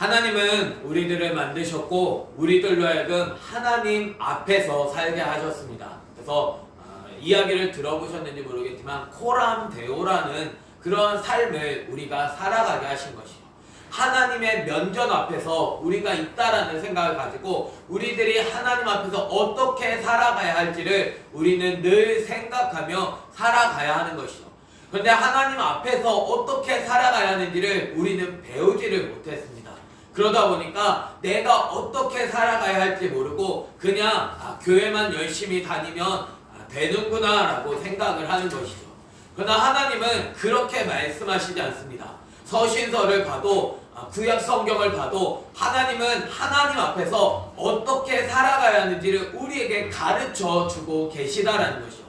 하나님은 우리들을 만드셨고 우리들로 하여금 하나님 앞에서 살게 하셨습니다. 그래서 이야기를 들어보셨는지 모르겠지만 코람데오라는 그런 삶을 우리가 살아가게 하신 것이죠. 하나님의 면전 앞에서 우리가 있다라는 생각을 가지고 우리들이 하나님 앞에서 어떻게 살아가야 할지를 우리는 늘 생각하며 살아가야 하는 것이죠. 그런데 하나님 앞에서 어떻게 살아가야 하는지를 우리는 배우지를 못했습니다. 그러다 보니까 내가 어떻게 살아가야 할지 모르고 그냥 교회만 열심히 다니면 되는구나 라고 생각을 하는 것이죠. 그러나 하나님은 그렇게 말씀하시지 않습니다. 서신서를 봐도 구약 성경을 봐도 하나님은 하나님 앞에서 어떻게 살아가야 하는지를 우리에게 가르쳐 주고 계시다라는 것이죠.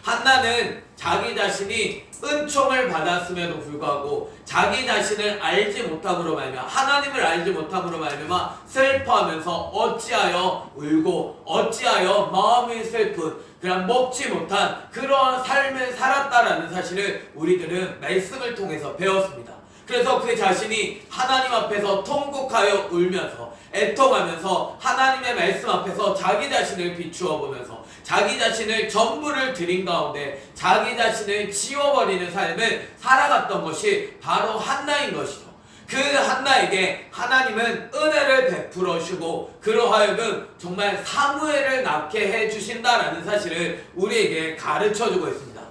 한나는 자기 자신이 은총을 받았음에도 불구하고 자기 자신을 알지 못함으로 말미암아 하나님을 알지 못함으로 말미암아 슬퍼하면서 어찌하여 울고 어찌하여 마음이 슬픈 그런 먹지 못한 그러한 삶을 살았다라는 사실을 우리들은 말씀을 통해서 배웠습니다. 그래서 그 자신이 하나님 앞에서 통곡하여 울면서 애통하면서 하나님의 말씀 앞에서 자기 자신을 비추어 보면서 자기 자신을 전부를 드린 가운데 자기 자신을 지워버리는 삶을 살아갔던 것이 바로 한나인 것이죠. 그 한나에게 하나님은 은혜를 베풀어 주고 그로 하여금 정말 사무엘을 낳게 해주신다라는 사실을 우리에게 가르쳐주고 있습니다.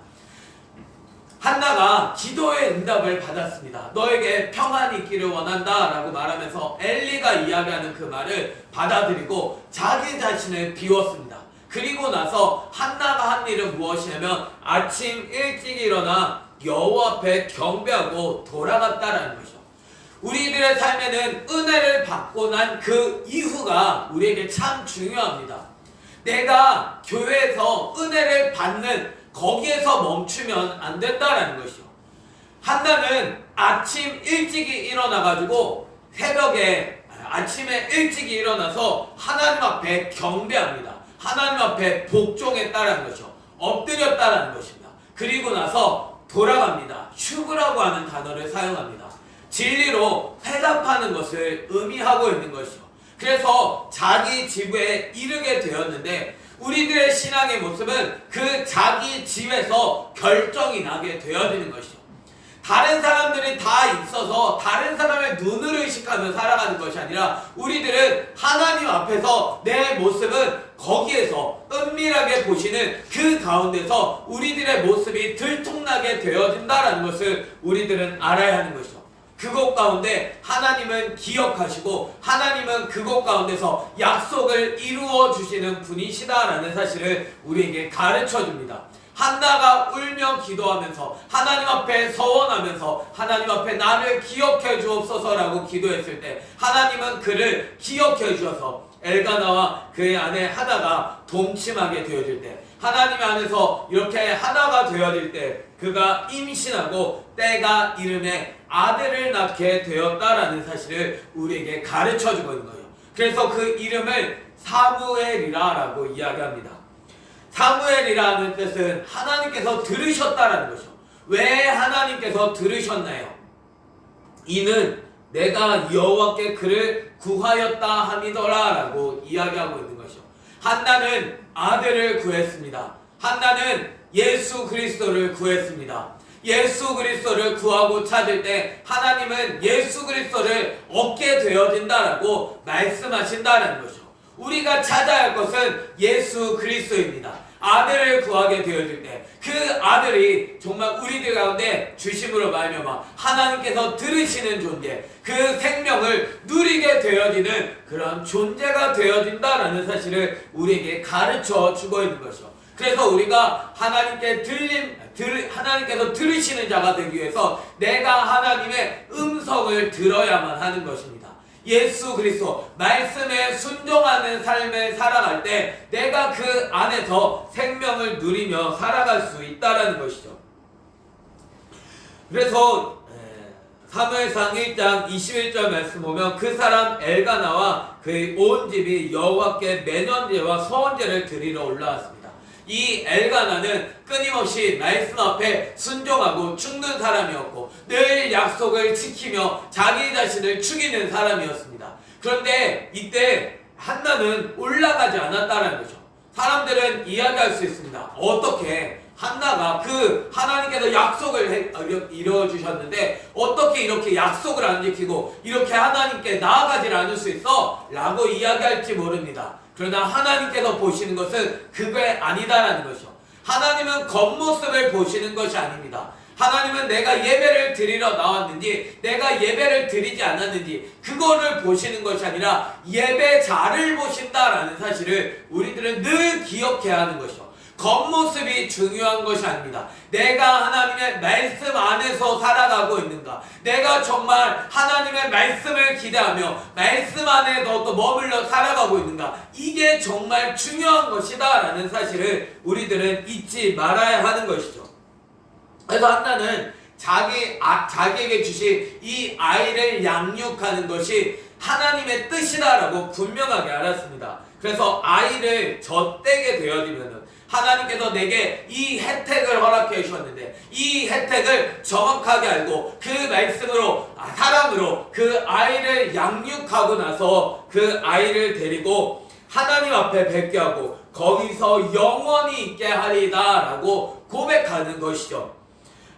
한나가 기도의 응답을 받았습니다. 너에게 평안이 있기를 원한다 라고 말하면서 엘리가 이야기하는 그 말을 받아들이고 자기 자신을 비웠습니다. 그리고 나서 한나가 한 일은 무엇이냐면 아침 일찍 일어나 여호와 앞에 경배하고 돌아갔다라는 것이죠. 우리들의 삶에는 은혜를 받고 난 그 이후가 우리에게 참 중요합니다. 내가 교회에서 은혜를 받는 거기에서 멈추면 안 된다라는 것이죠. 한나는 아침 일찍이 일어나가지고 새벽에 아침에 일찍이 일어나서 하나님 앞에 경배합니다. 하나님 앞에 복종했다라는 것이죠. 엎드렸다라는 것입니다. 그리고 나서 돌아갑니다. 슈그라고 하는 단어를 사용합니다. 진리로 회답하는 것을 의미하고 있는 것이죠. 그래서 자기 집에 이르게 되었는데 우리들의 신앙의 모습은 그 자기 집에서 결정이 나게 되어지는 것이죠. 다른 사람들이 다 있어서 다른 사람의 눈을 의식하며 살아가는 것이 아니라 우리들은 하나님 앞에서 내 모습은 거기에서 은밀하게 보시는 그 가운데서 우리들의 모습이 들통나게 되어진다는 것을 우리들은 알아야 하는 것이죠. 그곳 가운데 하나님은 기억하시고 하나님은 그곳 가운데서 약속을 이루어 주시는 분이시다라는 사실을 우리에게 가르쳐 줍니다. 한나가 울며 기도하면서 하나님 앞에 서원하면서 하나님 앞에 나를 기억해 주옵소서라고 기도했을 때 하나님은 그를 기억해 주셔서 엘가나와 그의 아내 하나가 동침하게 되어질 때 하나님 안에서 이렇게 하나가 되어질 때 그가 임신하고 때가 이름에 아들을 낳게 되었다라는 사실을 우리에게 가르쳐주고 있는 거예요. 그래서 그 이름을 사무엘이라고 이야기합니다. 사무엘이라는 뜻은 하나님께서 들으셨다라는 것이죠. 왜 하나님께서 들으셨나요? 이는 내가 여호와께 그를 구하였다 함이더라 라고 이야기하고 있는 것이죠. 한나는 아들을 구했습니다. 한나는 예수 그리스도를 구했습니다. 예수 그리스도를 구하고 찾을 때 하나님은 예수 그리스도를 얻게 되어진다라고 말씀하신다는 것이죠. 우리가 찾아야 할 것은 예수 그리스도입니다. 아들을 구하게 되어질 때 그 아들이 정말 우리들 가운데 주심으로 말미암아 하나님께서 들으시는 존재, 그 생명을 누리게 되어지는 그런 존재가 되어진다라는 사실을 우리에게 가르쳐 주고 있는 것이죠. 그래서 우리가 하나님께서 들으시는 자가 되기 위해서 내가 하나님의 음성을 들어야만 하는 것입니다. 예수 그리스도 말씀에 순종하는 삶을 살아갈 때 내가 그 안에서 생명을 누리며 살아갈 수 있다는 것이죠. 그래서 사무엘상 1장 21절 말씀 보면 그 사람 엘가나와 그의 온 집이 여호와께 매년제와 서원제를 드리러 올라왔습니다. 이 엘가나는 끊임없이 말씀 앞에 순종하고 죽는 사람이었고 늘 약속을 지키며 자기 자신을 죽이는 사람이었습니다. 그런데 이때 한나는 올라가지 않았다는 거죠. 사람들은 이야기할 수 있습니다. 어떻게 한나가 그 하나님께서 약속을 이루어주셨는데 어떻게 이렇게 약속을 안 지키고 이렇게 하나님께 나아가질 않을 수 있어? 라고 이야기할지 모릅니다. 그러나 하나님께서 보시는 것은 그게 아니다라는 것이죠. 하나님은 겉모습을 보시는 것이 아닙니다. 하나님은 내가 예배를 드리러 나왔는지 내가 예배를 드리지 않았는지 그거를 보시는 것이 아니라 예배자를 보신다라는 사실을 우리들은 늘 기억해야 하는 것이죠. 겉모습이 중요한 것이 아닙니다. 내가 하나님의 말씀 안에서 살아가고 있는가, 내가 정말 하나님의 말씀을 기대하며 말씀 안에 또 머물러 살아가고 있는가, 이게 정말 중요한 것이다 라는 사실을 우리들은 잊지 말아야 하는 것이죠. 그래서 한나는 자기에게 주신 이 아이를 양육하는 것이 하나님의 뜻이다라고 분명하게 알았습니다. 그래서 아이를 젖대게 되어지면은 하나님께서 내게 이 혜택을 허락해 주셨는데 이 혜택을 정확하게 알고 그 말씀으로 사랑으로 그 아이를 양육하고 나서 그 아이를 데리고 하나님 앞에 뵙게 하고 거기서 영원히 있게 하리다 라고 고백하는 것이죠.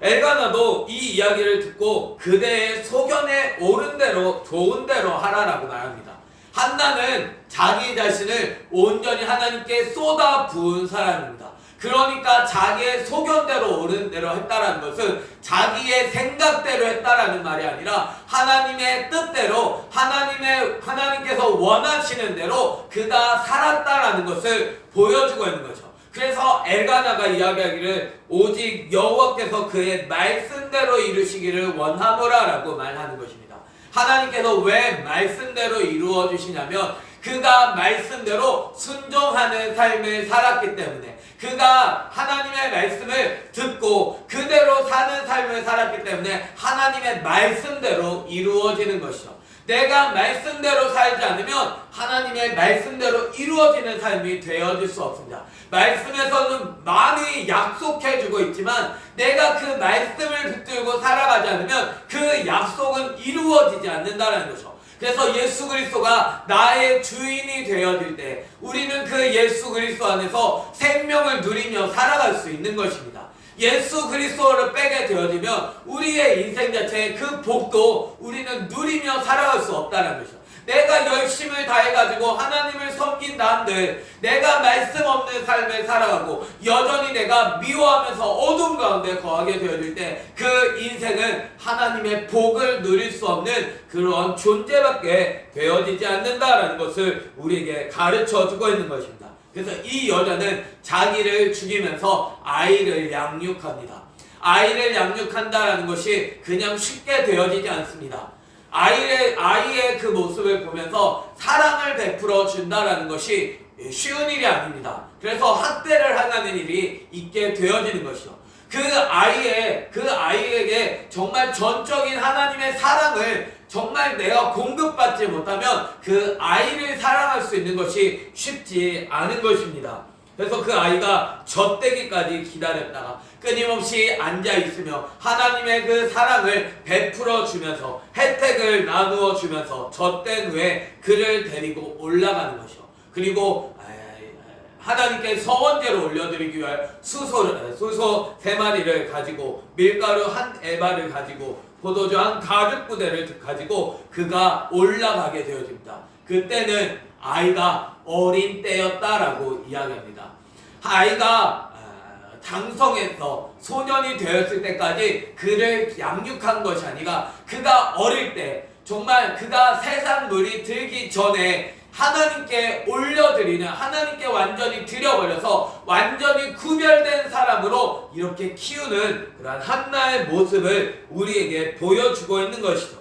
엘가나도 이 이야기를 듣고 그대의 소견에 옳은 대로 좋은 대로 하라라고 말합니다. 한나는 자기 자신을 온전히 하나님께 쏟아 부은 사람입니다. 그러니까 자기의 소견대로 옳은 대로 했다라는 것은 자기의 생각대로 했다라는 말이 아니라 하나님의 뜻대로 하나님께서 원하시는 대로 그가 살았다라는 것을 보여주고 있는 거죠. 그래서 엘가나가 이야기하기를 오직 여호와께서 그의 말씀대로 이루시기를 원하노라 라고 말하는 것입니다. 하나님께서 왜 말씀대로 이루어 주시냐면 그가 말씀대로 순종하는 삶을 살았기 때문에, 그가 하나님의 말씀을 듣고 그대로 사는 삶을 살았기 때문에 하나님의 말씀대로 이루어지는 것이죠. 내가 말씀대로 살지 않으면 하나님의 말씀대로 이루어지는 삶이 되어질 수 없습니다. 말씀에서는 많이 약속해주고 있지만 내가 그 말씀을 붙들고 살아가지 않으면 그 약속은 이루어지지 않는다는 거죠. 그래서 예수 그리스도가 나의 주인이 되어질 때 우리는 그 예수 그리스도 안에서 생명을 누리며 살아갈 수 있는 것입니다. 예수 그리스도를 빼게 되어지면 우리의 인생 자체의 그 복도 우리는 누리며 살아갈 수 없다는 것이죠. 내가 열심을 다해가지고 하나님을 섬긴다 한들 내가 말씀 없는 삶을 살아가고 여전히 내가 미워하면서 어둠 가운데 거하게 되어질 때 그 인생은 하나님의 복을 누릴 수 없는 그런 존재밖에 되어지지 않는다라는 것을 우리에게 가르쳐주고 있는 것입니다. 그래서 이 여자는 자기를 죽이면서 아이를 양육합니다. 아이를 양육한다라는 것이 그냥 쉽게 되어지지 않습니다. 아이의 그 모습을 보면서 사랑을 베풀어 준다라는 것이 쉬운 일이 아닙니다. 그래서 학대를 하는 일이 있게 되어지는 것이죠. 그 아이에게 정말 전적인 하나님의 사랑을 정말 내가 공급받지 못하면 그 아이를 사랑할 수 있는 것이 쉽지 않은 것입니다. 그래서 그 아이가 젖되기까지 기다렸다가 끊임없이 앉아있으며 하나님의 그 사랑을 베풀어 주면서 혜택을 나누어 주면서 젖된 후에 그를 데리고 올라가는 것이요. 그리고 하나님께 서원제로 올려드리기 위하여 수소 3마리를 가지고 밀가루 1에바를 가지고 포도주 1가죽부대를 가지고 그가 올라가게 되어집니다. 그때는 아이가 어린 때였다라고 이야기합니다. 아이가 장성해서 소년이 되었을 때까지 그를 양육한 것이 아니라 그가 어릴 때 정말 그가 세상 물이 들기 전에 하나님께 올려드리는, 하나님께 완전히 드려버려서 완전히 구별된 사람으로 이렇게 키우는 그러한 한나의 모습을 우리에게 보여주고 있는 것이죠.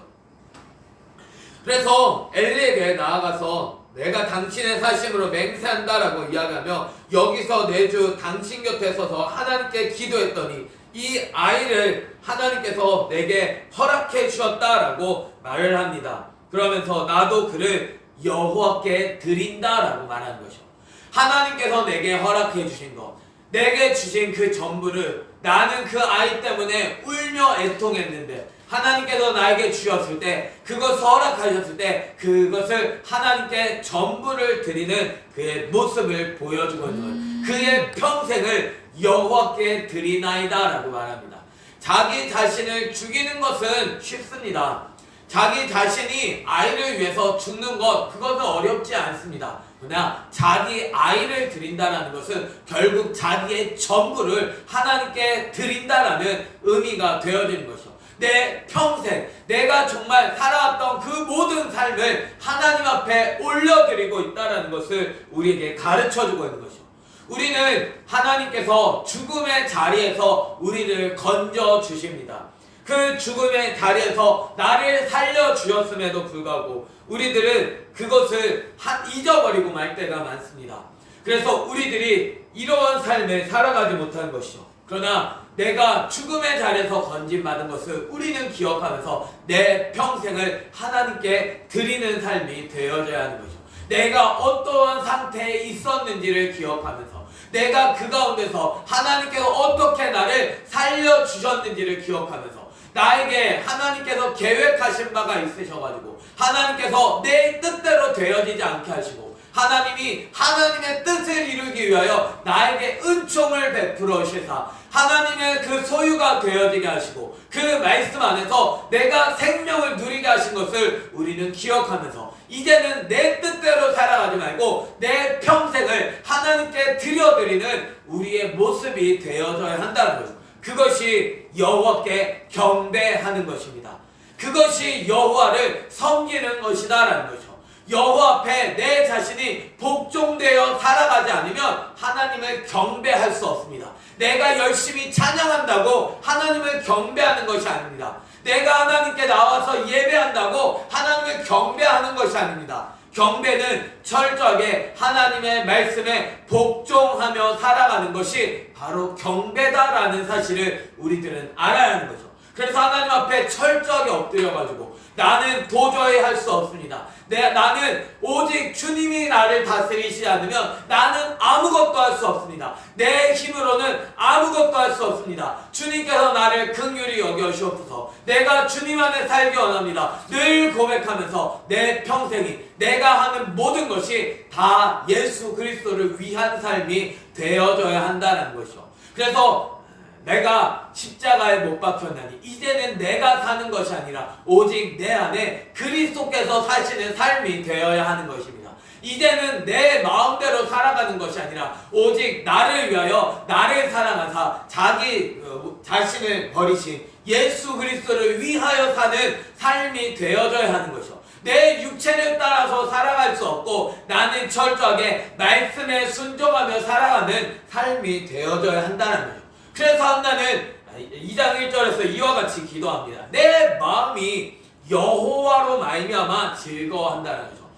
그래서 엘리에게 나아가서 내가 당신의 사심으로 맹세한다라고 이야기하며 여기서 내주 당신 곁에 서서 하나님께 기도했더니 이 아이를 하나님께서 내게 허락해 주셨다라고 말을 합니다. 그러면서 나도 그를 여호와께 드린다라고 말하는 것이죠. 하나님께서 내게 허락해 주신 것, 내게 주신 그 전부를 나는 그 아이 때문에 울며 애통했는데 하나님께서 나에게 주셨을 때, 그것을 허락하셨을 때 그것을 하나님께 전부를 드리는 그의 모습을 보여주고 있는 거예요. 그의 평생을 여호와께 드리나이다 라고 말합니다. 자기 자신을 죽이는 것은 쉽습니다. 자기 자신이 아이를 위해서 죽는 것, 그것은 어렵지 않습니다. 그러나 자기 아이를 드린다라는 것은 결국 자기의 전부를 하나님께 드린다라는 의미가 되어지는 것이죠. 내 평생 내가 정말 살아왔던 그 모든 삶을 하나님 앞에 올려드리고 있다는 것을 우리에게 가르쳐주고 있는 것이죠. 우리는 하나님께서 죽음의 자리에서 우리를 건져 주십니다. 그 죽음의 자리에서 나를 살려주셨음에도 불구하고 우리들은 그것을 잊어버리고 말 때가 많습니다. 그래서 우리들이 이러한 삶을 살아가지 못하는 것이죠. 그러나 내가 죽음의 자리에서 건진받은 것을 우리는 기억하면서 내 평생을 하나님께 드리는 삶이 되어져야 하는 것이죠. 내가 어떠한 상태에 있었는지를 기억하면서 내가 그 가운데서 하나님께서 어떻게 나를 살려주셨는지를 기억하면서 나에게 하나님께서 계획하신 바가 있으셔가지고 하나님께서 내 뜻대로 되어지지 않게 하시고 하나님이 하나님의 뜻을 이루기 위하여 나에게 은총을 베풀어 주시사 하나님의 그 소유가 되어지게 하시고 그 말씀 안에서 내가 생명을 누리게 하신 것을 우리는 기억하면서 이제는 내 뜻대로 살아가지 말고 내 평생을 하나님께 드려드리는 우리의 모습이 되어져야 한다는 거죠. 그것이 여호와께 경배하는 것입니다. 그것이 여호와를 섬기는 것이다라는 거죠. 여호와 앞에 내 자신이 복종되어 살아가지 않으면 하나님을 경배할 수 없습니다. 내가 열심히 찬양한다고 하나님을 경배하는 것이 아닙니다. 내가 하나님께 나와서 예배한다고 하나님을 경배하는 것이 아닙니다. 경배는 철저하게 하나님의 말씀에 복종하며 살아가는 것이 바로 경배다라는 사실을 우리들은 알아야 하는 거죠. 그래서 하나님 앞에 철저하게 엎드려가지고 나는 도저히 할 수 없습니다. 나는 오직 주님이 나를 다스리시지 않으면 나는 아무것도 할 수 없습니다. 내 힘으로는 아무것도 할 수 없습니다. 주님께서 나를 긍휼히 여겨주옵소서. 내가 주님 안에 살기 원합니다. 늘 고백하면서 내 평생이 내가 하는 모든 것이 다 예수 그리스도를 위한 삶이 되어져야 한다는 것이죠. 그래서 내가 십자가에 못 박혔나니 이제는 내가 사는 것이 아니라 오직 내 안에 그리스도께서 사시는 삶이 되어야 하는 것입니다. 이제는 내 마음대로 살아가는 것이 아니라 오직 나를 위하여 나를 사랑하사 자기 자신을 버리신 예수 그리스도를 위하여 사는 삶이 되어져야 하는 것이죠. 내 육체를 따라서 살아갈 수 없고 나는 철저하게 말씀에 순종하며 살아가는 삶이 되어져야 한다는 거죠. 그래서 한나는 2장 1절에서 이와 같이 기도합니다. 내 마음이 여호와로 말미암아 즐거워한다는 거죠.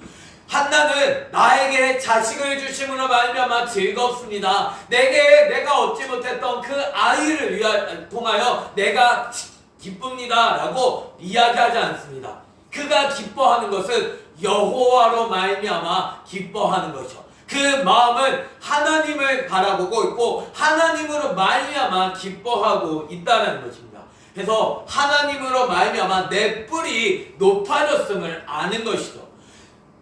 한나는 나에게 자식을 주심으로 말미암아 즐겁습니다. 내가 얻지 못했던 그 아이를 통하여 내가 기쁩니다 라고 이야기하지 않습니다. 그가 기뻐하는 것은 여호와로 말미암아 기뻐하는 것이죠. 그 마음은 하나님을 바라보고 있고 하나님으로 말미암아 기뻐하고 있다는 것입니다. 그래서 하나님으로 말미암아 내 뿔이 높아졌음을 아는 것이죠.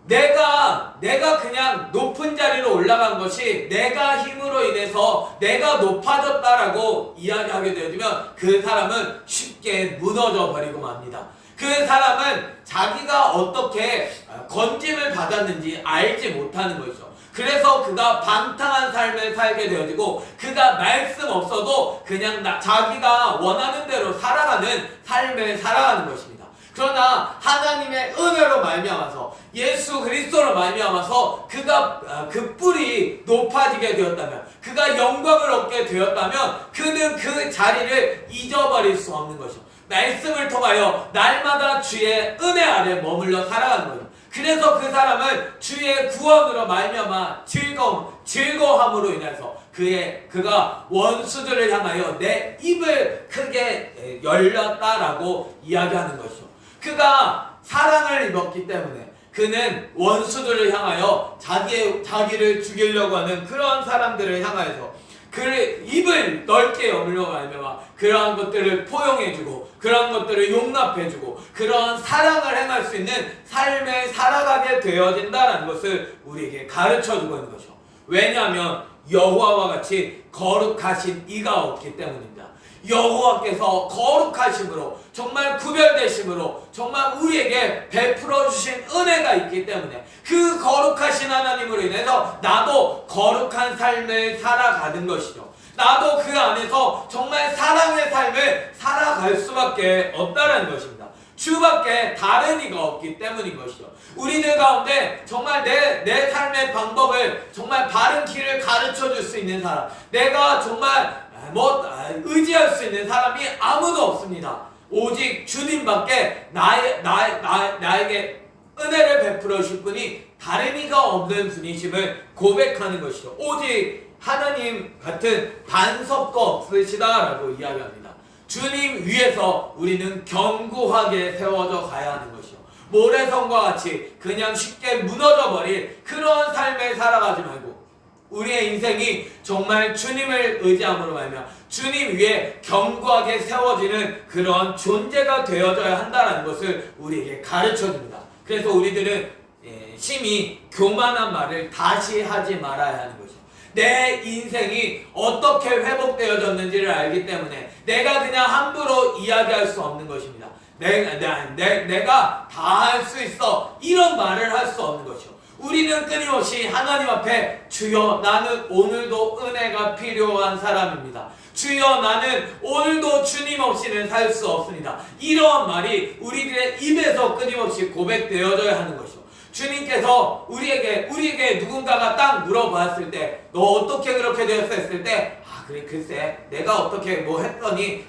내가 그냥 높은 자리로 올라간 것이 내가 힘으로 인해서 내가 높아졌다라고 이야기하게 되어지면 그 사람은 쉽게 무너져 버리고 맙니다. 그 사람은 자기가 어떻게 건짐을 받았는지 알지 못하는 것이죠. 그래서 그가 방탕한 삶을 살게 되어지고 그가 말씀 없어도 그냥 자기가 원하는 대로 살아가는 삶을 살아가는 것입니다. 그러나 하나님의 은혜로 말미암아서 예수 그리스도로 말미암아서 그가 그 뿔이 높아지게 되었다면 그가 영광을 얻게 되었다면 그는 그 자리를 잊어버릴 수 없는 것이죠. 말씀을 통하여 날마다 주의 은혜 아래 머물러 살아가는 거죠. 그래서 그 사람은 주의 구원으로 말미암아 즐거움으로 인해서 그가 원수들을 향하여 내 입을 크게 열렸다라고 이야기하는 것이죠. 그가 사랑을 입었기 때문에 그는 원수들을 향하여 자기를 죽이려고 하는 그런 사람들을 향하여서 그 입을 넓게 여물며 말미암아 그러한 것들을 포용해주고 그러한 것들을 용납해주고 그러한 사랑을 행할 수 있는 삶을 살아가게 되어진다는 것을 우리에게 가르쳐주고 있는 것이죠. 왜냐하면 여호와와 같이 거룩하신 이가 없기 때문입니다. 여호와께서 거룩하심으로 정말 구별되심으로 정말 우리에게 베풀어 주신 은혜가 있기 때문에 그 거룩하신 하나님으로 인해서 나도 거룩한 삶을 살아가는 것이죠. 나도 그 안에서 정말 사랑의 삶을 살아갈 수밖에 없다는 것입니다. 주밖에 다른 이가 없기 때문인 것이죠. 우리들 가운데 정말 내 삶의 방법을 정말 바른 길을 가르쳐 줄 수 있는 사람, 내가 정말 의지할 수 있는 사람이 아무도 없습니다. 오직 주님밖에 나에게 은혜를 베풀어 주실 분이 다른 이가 없는 분이심을 고백하는 것이죠. 오직 하나님 같은 반석도 없으시다라고 이야기합니다. 주님 위에서 우리는 견고하게 세워져 가야 하는 것이요. 모래성과 같이 그냥 쉽게 무너져 버릴 그런 삶을 살아가지 말고 우리의 인생이 정말 주님을 의지함으로 말미암아 주님 위에 견고하게 세워지는 그런 존재가 되어져야 한다는 것을 우리에게 가르쳐줍니다. 그래서 우리들은 심히 교만한 말을 다시 하지 말아야 하는 거죠. 내 인생이 어떻게 회복되어졌는지를 알기 때문에 내가 그냥 함부로 이야기할 수 없는 것입니다. 내가 다 할 수 있어 이런 말을 할 수 없는 것이죠. 우리는 끊임없이 하나님 앞에 주여 나는 오늘도 은혜가 필요한 사람입니다. 주여 나는 오늘도 주님 없이는 살 수 없습니다. 이러한 말이 우리들의 입에서 끊임없이 고백되어져야 하는 것이죠. 주님께서 우리에게 누군가가 딱 물어봤을 때 너 어떻게 그렇게 되었어 했을 때 그래 글쎄 내가 어떻게 했더니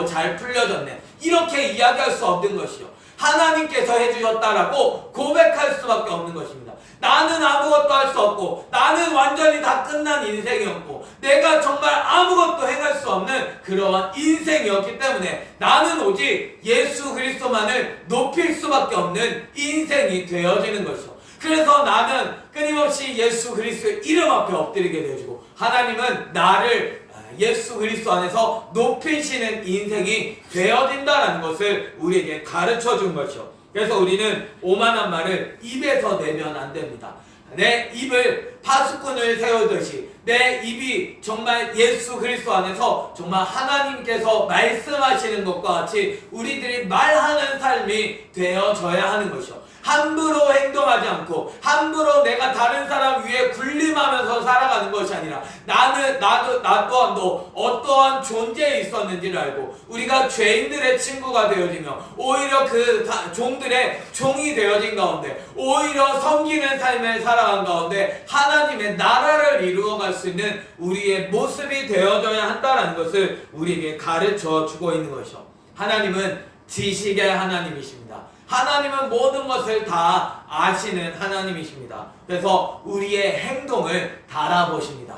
잘 풀려졌네 이렇게 이야기할 수 없는 것이요. 하나님께서 해주셨다라고 고백할 수밖에 없는 것입니다. 나는 아무것도 할 수 없고 나는 완전히 다 끝난 인생이었고 내가 정말 아무것도 행할 수 없는 그러한 인생이었기 때문에 나는 오직 예수 그리스도만을 높일 수밖에 없는 인생이 되어지는 것이죠. 그래서 나는 끊임없이 예수 그리스도의 이름 앞에 엎드리게 되어지고 하나님은 나를 예수 그리스도 안에서 높이시는 인생이 되어진다는 것을 우리에게 가르쳐 준 것이죠. 그래서 우리는 오만한 말을 입에서 내면 안 됩니다. 내 입을 파수꾼을 세우듯이 내 입이 정말 예수 그리스도 안에서 정말 하나님께서 말씀하시는 것과 같이 우리들이 말하는 삶이 되어져야 하는 것이죠. 함부로 행동하지 않고 함부로 내가 다른 사람 위에 군림하면서 살아가는 것이 아니라 나 또한도 어떠한 존재에 있었는지를 알고 우리가 죄인들의 친구가 되어지며 오히려 그 종들의 종이 되어진 가운데 오히려 섬기는 삶을 살아간 가운데 하나님의 나라를 이루어갈 수 있는 우리의 모습이 되어져야 한다는 것을 우리에게 가르쳐 주고 있는 것이죠. 하나님은 지식의 하나님이십니다. 하나님은 모든 것을 다 아시는 하나님이십니다. 그래서 우리의 행동을 달아보십니다.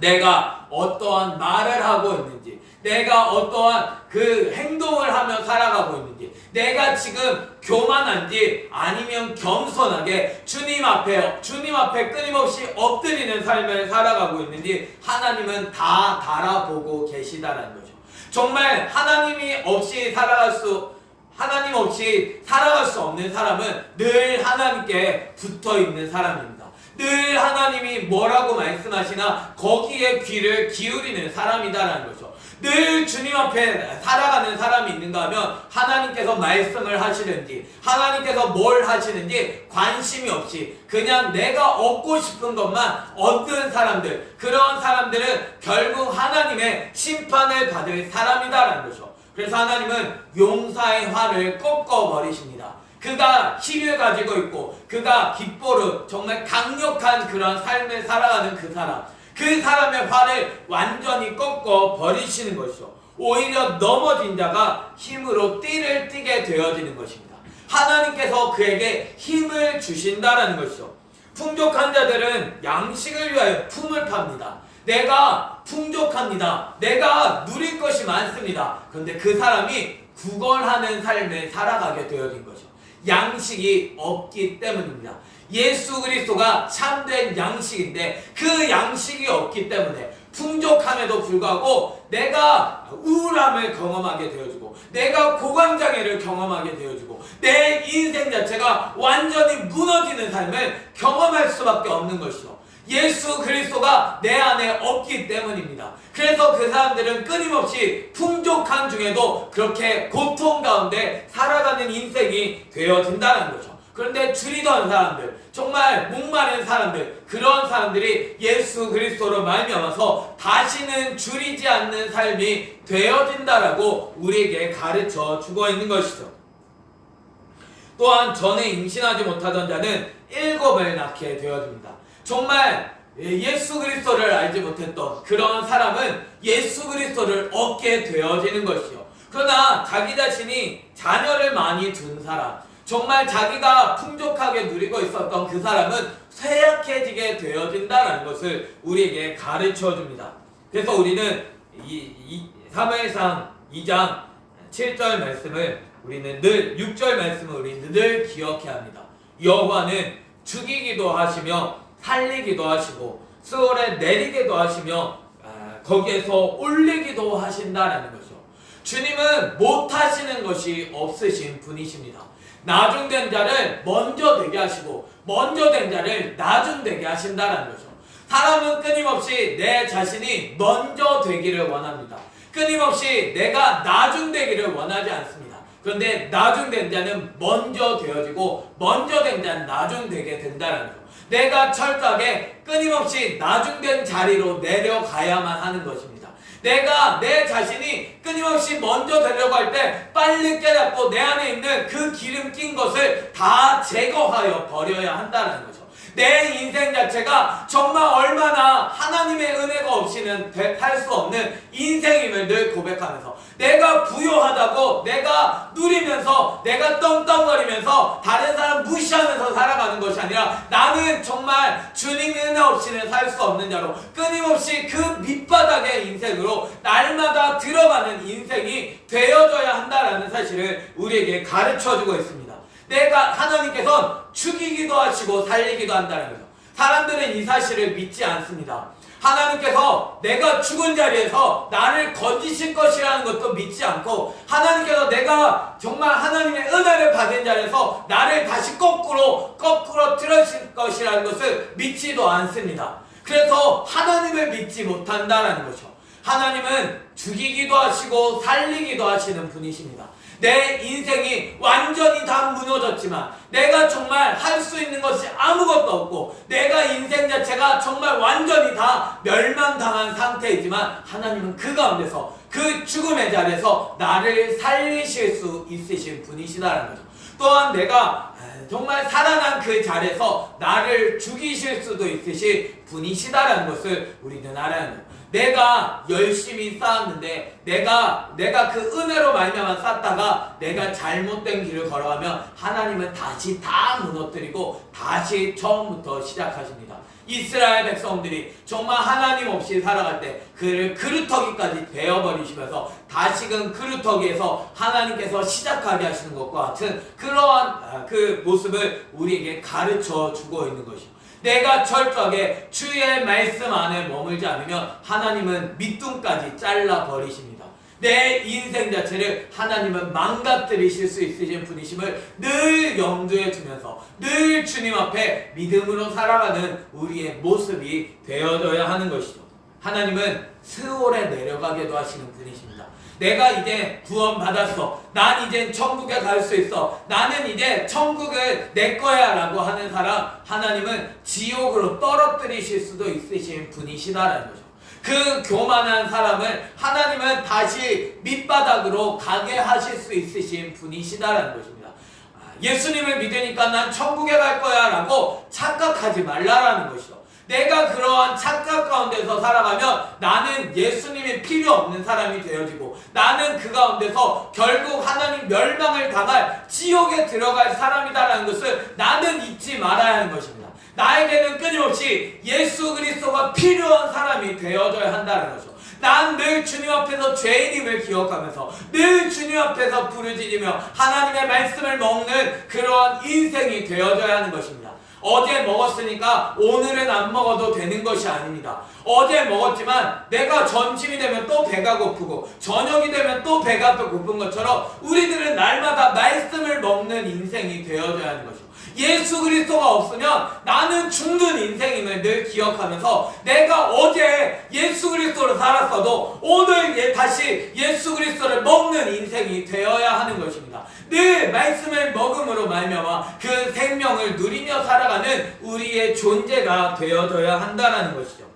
내가 어떠한 말을 하고 있는지, 내가 어떠한 그 행동을 하며 살아가고 있는지, 내가 지금 교만한지 아니면 겸손하게 주님 앞에 끊임없이 엎드리는 삶을 살아가고 있는지 하나님은 다 달아보고 계시다는 거죠. 정말 하나님 없이 살아갈 수 없는 사람은 늘 하나님께 붙어 있는 사람입니다. 늘 하나님이 뭐라고 말씀하시나 거기에 귀를 기울이는 사람이다라는 거죠. 늘 주님 앞에 살아가는 사람이 있는가 하면 하나님께서 말씀을 하시는지 하나님께서 뭘 하시는지 관심이 없이 그냥 내가 얻고 싶은 것만 얻는 사람들, 그런 사람들은 결국 하나님의 심판을 받을 사람이다라는 거죠. 그래서 하나님은 용사의 화를 꺾어버리십니다. 그가 힘을 가지고 있고 그가 깃보르 정말 강력한 그런 삶을 살아가는 그 사람의 화를 완전히 꺾어버리시는 것이죠. 오히려 넘어진 자가 힘으로 띠를 띠게 되어지는 것입니다. 하나님께서 그에게 힘을 주신다라는 것이죠. 풍족한 자들은 양식을 위하여 품을 팝니다. 내가 풍족합니다. 내가 누릴 것이 많습니다. 그런데 그 사람이 구걸하는 삶을 살아가게 되어진 거죠. 양식이 없기 때문입니다. 예수 그리스도가 참된 양식인데 그 양식이 없기 때문에 풍족함에도 불구하고 내가 우울함을 경험하게 되어주고 내가 고관장애를 경험하게 되어주고 내 인생 자체가 완전히 무너지는 삶을 경험할 수밖에 없는 것이죠. 예수 그리스도가 내 안에 없기 때문입니다. 그래서 그 사람들은 끊임없이 풍족한 중에도 그렇게 고통 가운데 살아가는 인생이 되어진다는 거죠. 그런데 줄이던 사람들, 정말 목마른 사람들, 그런 사람들이 예수 그리스도로 말미암아서 다시는 줄이지 않는 삶이 되어진다라고 우리에게 가르쳐 주고 있는 것이죠. 또한 전에 임신하지 못하던 자는 7을 낳게 되어집니다. 정말 예수 그리스도를 알지 못했던 그런 사람은 예수 그리스도를 얻게 되어지는 것이요. 그러나 자기 자신이 자녀를 많이 둔 사람, 정말 자기가 풍족하게 누리고 있었던 그 사람은 쇠약해지게 되어진다는 것을 우리에게 가르쳐 줍니다. 그래서 우리는 사무엘상 2장 7절 말씀을 우리는 늘 6절 말씀을 우리는 늘 기억해야 합니다. 여호와는 죽이기도 하시며 살리기도 하시고 수월에 내리기도 하시며 거기에서 올리기도 하신다라는 거죠. 주님은 못하시는 것이 없으신 분이십니다. 나중된 자를 먼저 되게 하시고 먼저 된 자를 나중되게 하신다라는 거죠. 사람은 끊임없이 내 자신이 먼저 되기를 원합니다. 끊임없이 내가 나중되기를 원하지 않습니다. 그런데 나중된 자는 먼저 되어지고 먼저 된 자는 나중되게 된다는 거죠. 내가 철저하게 끊임없이 나중된 자리로 내려가야만 하는 것입니다. 내가 내 자신이 끊임없이 먼저 되려고 할 때 빨리 깨닫고 내 안에 있는 그 기름 낀 것을 다 제거하여 버려야 한다는 거죠. 내 인생 자체가 정말 얼마나 하나님의 은혜가 없이는 살 수 없는 인생임을 늘 고백하면서 내가 부요하다고 내가 누리면서 내가 떵떵거리면서 다른 사람 무시하면서 살아가는 것이 아니라 나는 정말 주님의 은혜 없이는 살 수 없는 자로 끊임없이 그 밑바닥의 인생으로 날마다 들어가는 인생이 되어져야 한다라는 사실을 우리에게 가르쳐주고 있습니다. 내가 하나님께서는 죽이기도 하시고 살리기도 한다는 거죠. 사람들은 이 사실을 믿지 않습니다. 하나님께서 내가 죽은 자리에서 나를 건지실 것이라는 것도 믿지 않고 하나님께서 내가 정말 하나님의 은혜를 받은 자리에서 나를 다시 거꾸로 틀어실 것이라는 것을 믿지도 않습니다. 그래서 하나님을 믿지 못한다는 거죠. 하나님은 죽이기도 하시고 살리기도 하시는 분이십니다. 내 인생이 완전히 다 무너졌지만 내가 정말 할 수 있는 것이 아무것도 없고 내가 인생 자체가 정말 완전히 다 멸망당한 상태이지만 하나님은 그 가운데서 그 죽음의 자리에서 나를 살리실 수 있으신 분이시다는 거죠. 또한 내가 정말 살아난 그 자리에서 나를 죽이실 수도 있으신 분이시다라는 것을 우리는 알아야 합니다. 내가 열심히 쌓았는데 내가 그 은혜로 말미암아 쌓다가 내가 잘못된 길을 걸어가면 하나님은 다시 다 무너뜨리고 다시 처음부터 시작하십니다. 이스라엘 백성들이 정말 하나님 없이 살아갈 때 그를 그루터기까지 베어버리시면서 다시금 그루터기에서 하나님께서 시작하게 하시는 것과 같은 그러한 그 모습을 우리에게 가르쳐 주고 있는 것이죠. 내가 철저하게 주의 말씀 안에 머물지 않으면 하나님은 밑둥까지 잘라버리십니다. 내 인생 자체를 하나님은 망가뜨리실 수 있으신 분이심을 늘 염두에 두면서 늘 주님 앞에 믿음으로 살아가는 우리의 모습이 되어져야 하는 것이죠. 하나님은 스올에 내려가게도 하시는 분이십니다. 내가 이제 구원 받았어. 난 이제 천국에 갈 수 있어. 나는 이제 천국을 내 거야 라고 하는 사람, 하나님은 지옥으로 떨어뜨리실 수도 있으신 분이시다라는 거죠. 그 교만한 사람을 하나님은 다시 밑바닥으로 가게 하실 수 있으신 분이시다라는 것입니다. 예수님을 믿으니까 난 천국에 갈 거야 라고 착각하지 말라라는 것이죠. 내가 그러한 착각 가운데서 살아가면 나는 예수님이 필요 없는 사람이 되어지고 나는 그 가운데서 결국 하나님 멸망을 당할 지옥에 들어갈 사람이다라는 것을 나는 잊지 말아야 하는 것입니다. 나에게는 끊임없이 예수 그리스도가 필요한 사람이 되어져야 한다는 거죠. 난 늘 주님 앞에서 죄인임을 기억하면서 늘 주님 앞에서 부르짖으며 하나님의 말씀을 먹는 그러한 인생이 되어져야 하는 것입니다. 어제 먹었으니까 오늘은 안 먹어도 되는 것이 아닙니다. 어제 먹었지만 내가 점심이 되면 또 배가 고프고 저녁이 되면 또 배가 고픈 것처럼 우리들은 날마다 말씀을 먹는 인생이 되어져야 하는 것이죠. 예수 그리스도가 없으면 나는 죽는 인생임을 늘 기억하면서 내가 어제 예수 그리스도로 살았어도 오늘 다시 예수 그리스도를 먹는 인생이 되어야 하는 것입니다. 늘 말씀을 먹음으로 말미암아 그 생명을 누리며 살아가는 우리의 존재가 되어져야 한다는 것이죠.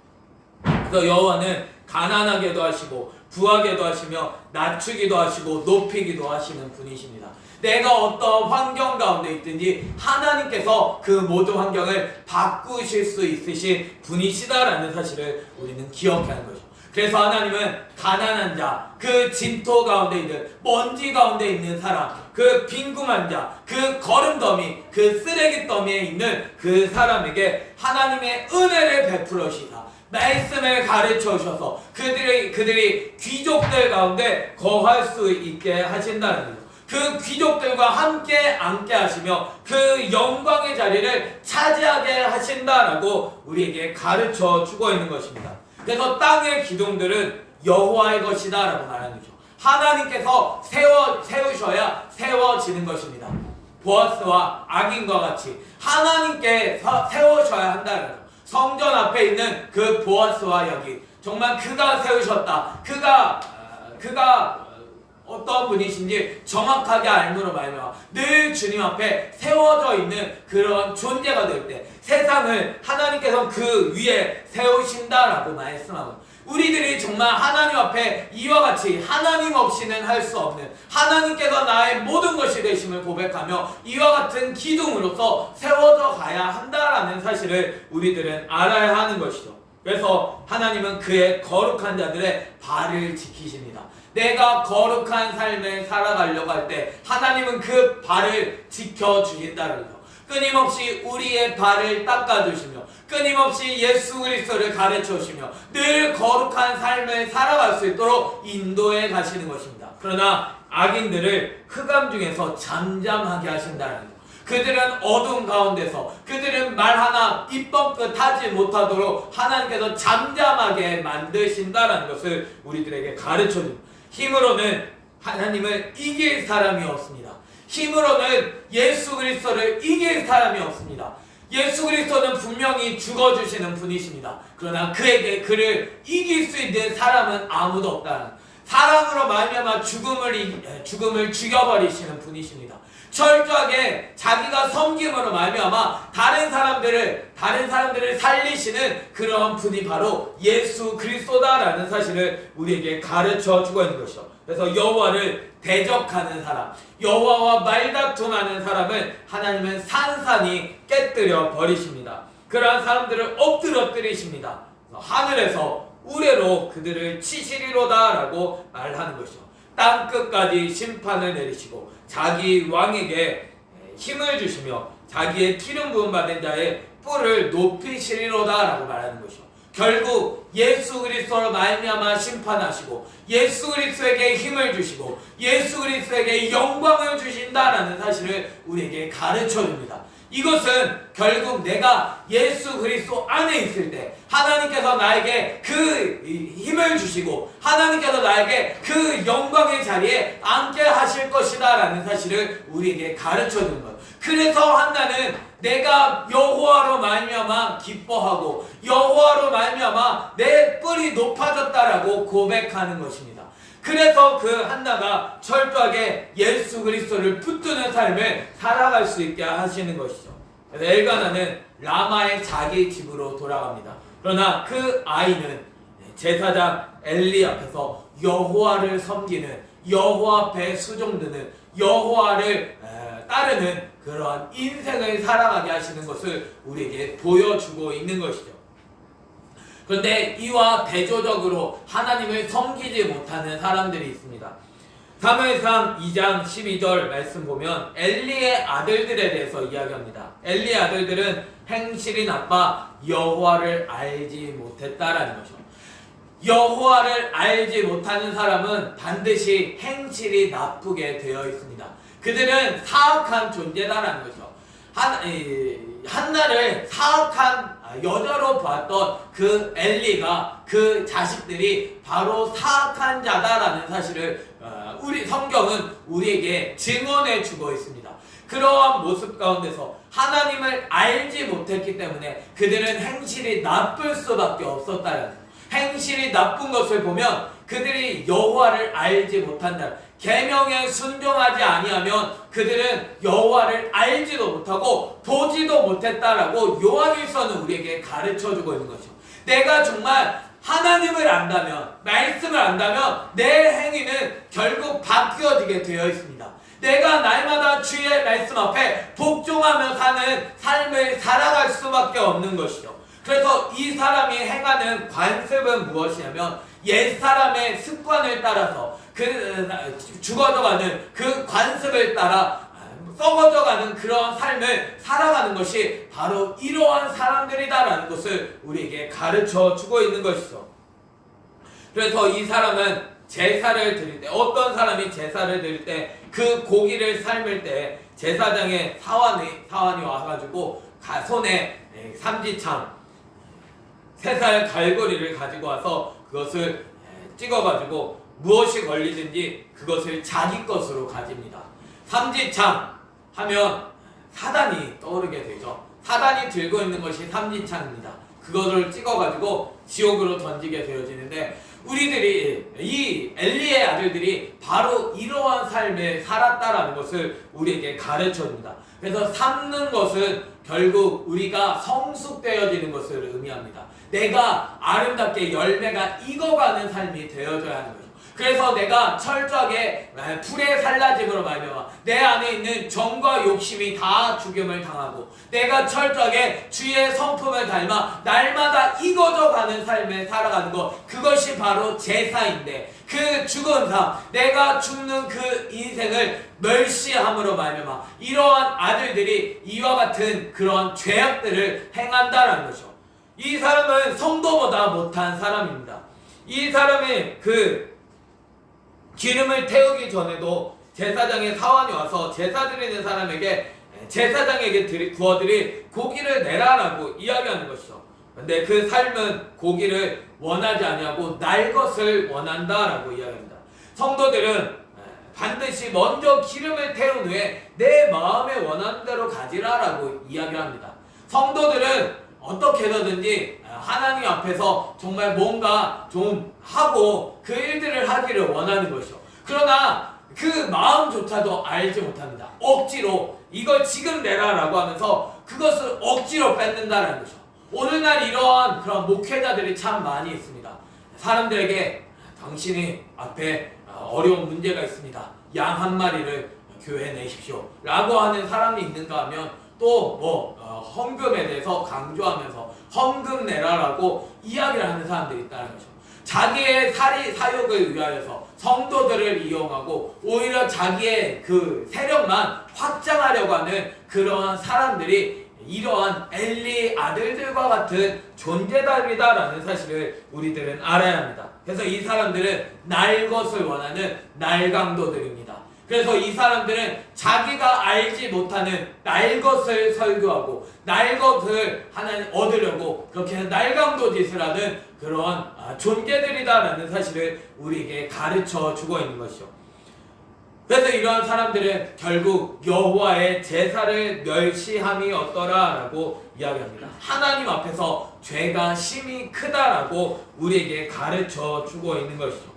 그래서 여호와는 가난하게도 하시고 부하게도 하시며 낮추기도 하시고 높이기도 하시는 분이십니다. 내가 어떤 환경 가운데 있든지 하나님께서 그 모든 환경을 바꾸실 수 있으신 분이시다라는 사실을 우리는 기억하는 거죠. 그래서 하나님은 가난한 자, 그 진토 가운데 있는 먼지 가운데 있는 사람, 그 빈궁한 자, 그 거름더미, 그 쓰레기 더미에 있는 그 사람에게 하나님의 은혜를 베풀으시다. 말씀을 가르쳐 주셔서 그들이 귀족들 가운데 거할 수 있게 하신다는 거죠. 그 귀족들과 함께 앉게 하시며 그 영광의 자리를 차지하게 하신다라고 우리에게 가르쳐 주고 있는 것입니다. 그래서 땅의 기둥들은 여호와의 것이다 라고 말하는 거죠. 하나님께서 세우셔야 세워지는 것입니다. 보아스와 악인과 같이 하나님께 세우셔야 한다는 거죠. 성전 앞에 있는 그 보아스와 여기 정말 그가 세우셨다. 그가 어떤 분이신지 정확하게 알므로 말미암아 늘 주님 앞에 세워져 있는 그런 존재가 될 때 세상을 하나님께서 그 위에 세우신다라고 말씀하고 우리들이 정말 하나님 앞에 이와 같이 하나님 없이는 할 수 없는 하나님께서 나의 모든 것이 되심을 고백하며 이와 같은 기둥으로서 세워져 가야 한다라는 사실을 우리들은 알아야 하는 것이죠. 그래서 하나님은 그의 거룩한 자들의 발을 지키십니다. 내가 거룩한 삶을 살아가려고 할 때 하나님은 그 발을 지켜주신다는 거죠. 끊임없이 우리의 발을 닦아주시며 끊임없이 예수 그리스도를 가르쳐주시며 늘 거룩한 삶을 살아갈 수 있도록 인도해 가시는 것입니다. 그러나 악인들을 흑암 중에서 잠잠하게 하신다는 거죠. 그들은 어두운 가운데서 그들은 말 하나 입번끝 하지 못하도록 하나님께서 잠잠하게 만드신다는 것을 우리들에게 가르쳐줍니다. 힘으로는 하나님을 이길 사람이 없습니다. 힘으로는 예수 그리스도를 이길 사람이 없습니다. 예수 그리스도는 분명히 죽어주시는 분이십니다. 그러나 그를 이길 수 있는 사람은 아무도 없다는 사랑으로 말미암아 죽음을 죽여버리시는 분이십니다. 철저하게 자기가 섬김으로 말미암아 다른 사람들을 살리시는 그런 분이 바로 예수 그리스도다라는 사실을 우리에게 가르쳐 주고 있는 것이죠. 그래서 여호와를 대적하는 사람, 여호와와 말다툼하는 사람을 하나님은 산산이 깨뜨려 버리십니다. 그러한 사람들을 엎드러뜨리십니다. 하늘에서 우레로 그들을 치시리로다라고 말하는 것이죠. 땅 끝까지 심판을 내리시고 자기 왕에게 힘을 주시며 자기의 기름 부음 받은 자의 뿔을 높이시리로다라고 말하는 것이죠. 결국 예수 그리스도로 말미암아 심판하시고 예수 그리스도에게 힘을 주시고 예수 그리스도에게 영광을 주신다라는 사실을 우리에게 가르쳐 줍니다. 이것은 결국 내가 예수 그리스도 안에 있을 때 하나님께서 나에게 그 힘을 주시고 하나님께서 나에게 그 영광의 자리에 앉게 하실 것이다 라는 사실을 우리에게 가르쳐 주는 것. 그래서 한나는 내가 여호와로 말미암아 기뻐하고 여호와로 말미암아 내 뿔이 높아졌다라고 고백하는 것입니다. 그래서 그 한나가 철저하게 예수 그리스도를 붙드는 삶을 살아갈 수 있게 하시는 것이죠. 그래서 엘가나는 라마의 자기 집으로 돌아갑니다. 그러나 그 아이는 제사장 엘리 앞에서 여호와를 섬기는 여호와 앞에 수종드는 여호와를 따르는 그러한 인생을 살아가게 하시는 것을 우리에게 보여주고 있는 것이죠. 그런데 이와 대조적으로 하나님을 섬기지 못하는 사람들이 있습니다. 사무엘상 2장 12절 말씀 보면 엘리의 아들들에 대해서 이야기합니다. 엘리의 아들들은 행실이 나빠 여호와를 알지 못했다라는 거죠. 여호와를 알지 못하는 사람은 반드시 행실이 나쁘게 되어 있습니다. 그들은 사악한 존재다라는 거죠. 한나를 사악한 여자로 보았던 그 엘리가 그 자식들이 바로 사악한 자다라는 사실을 우리 성경은 우리에게 증언해 주고 있습니다. 그러한 모습 가운데서 하나님을 알지 못했기 때문에 그들은 행실이 나쁠 수밖에 없었다는 거예요. 행실이 나쁜 것을 보면 그들이 여호와를 알지 못한다. 계명에 순종하지 아니하면 그들은 여호와를 알지도 못하고 보지도 못했다라고 요한일서는 우리에게 가르쳐주고 있는 것이죠. 내가 정말 하나님을 안다면, 말씀을 안다면 내 행위는 결국 바뀌어지게 되어 있습니다. 내가 날마다 주의 말씀 앞에 복종하며 사는 삶을 살아갈 수밖에 없는 것이죠. 그래서 이 사람이 행하는 관습은 무엇이냐면 옛사람의 습관을 따라서 죽어져가는 그 관습을 따라 썩어져가는 그러한 삶을 살아가는 것이 바로 이러한 사람들이다라는 것을 우리에게 가르쳐 주고 있는 것이죠. 그래서 이 사람은 제사를 드릴 때, 어떤 사람이 제사를 드릴 때 그 고기를 삶을 때 제사장의 사환이 와가지고 손에 삼지창 3살 갈고리를 가지고 와서 그것을 찍어가지고 무엇이 걸리든지 그것을 자기 것으로 가집니다. 삼지창 하면 사단이 떠오르게 되죠. 사단이 들고 있는 것이 삼지창입니다. 그것을 찍어가지고 지옥으로 던지게 되어지는데 우리들이 이 엘리의 아들들이 바로 이러한 삶을 살았다라는 것을 우리에게 가르쳐줍니다. 그래서 삶는 것은 결국 우리가 성숙되어지는 것을 의미합니다. 내가 아름답게 열매가 익어가는 삶이 되어져야 하는 거죠. 그래서 내가 철저하게 불의 살라짐으로 말미암아 내 안에 있는 정과 욕심이 다 죽임을 당하고 내가 철저하게 주의 성품을 닮아 날마다 익어져가는 삶을 살아가는 것, 그것이 바로 제사인데 그 죽은 삶, 내가 죽는 그 인생을 멸시함으로 말미암아 이러한 아들들이 이와 같은 그런 죄악들을 행한다라는 거죠. 이 사람은 성도보다 못한 사람입니다. 이 사람이 그 기름을 태우기 전에도 제사장의 사환이 와서 제사 드리는 사람에게 제사장에게 구워드릴 고기를 내라라고 이야기하는 것이죠. 근데 그 삶은 고기를 원하지 아니하고 날 것을 원한다라고 이야기합니다. 성도들은 반드시 먼저 기름을 태운 후에 내 마음에 원하는 대로 가지라라고 이야기합니다. 성도들은 어떻게 해서든지 하나님 앞에서 정말 뭔가 좀 하고 그 일들을 하기를 원하는 것이죠. 그러나 그 마음조차도 알지 못합니다. 억지로 이걸 지금 내라라고 하면서 그것을 억지로 뺏는다는 거죠. 오늘날 이러한 그런 목회자들이 참 많이 있습니다. 사람들에게 당신이 앞에 어려운 문제가 있습니다. 양 한 마리를 교회에 내십시오 라고 하는 사람이 있는가 하면 또 헌금에 대해서 강조하면서 헌금 내라라고 이야기를 하는 사람들이 있다는 거죠. 자기의 사욕을 위하여서 성도들을 이용하고 오히려 자기의 그 세력만 확장하려고 하는 그러한 사람들이 이러한 엘리 아들들과 같은 존재들이다라는 사실을 우리들은 알아야 합니다. 그래서 이 사람들은 날 것을 원하는 날강도들입니다. 그래서 이 사람들은 자기가 알지 못하는 날 것을 설교하고 날 것을 하나님 얻으려고 그렇게 날강도 짓을 하는 그러한 존재들이다라는 사실을 우리에게 가르쳐 주고 있는 것이죠. 그래서 이러한 사람들은 결국 여호와의 제사를 멸시함이 없더라라고 이야기합니다. 하나님 앞에서 죄가 심히 크다라고 우리에게 가르쳐 주고 있는 것이죠.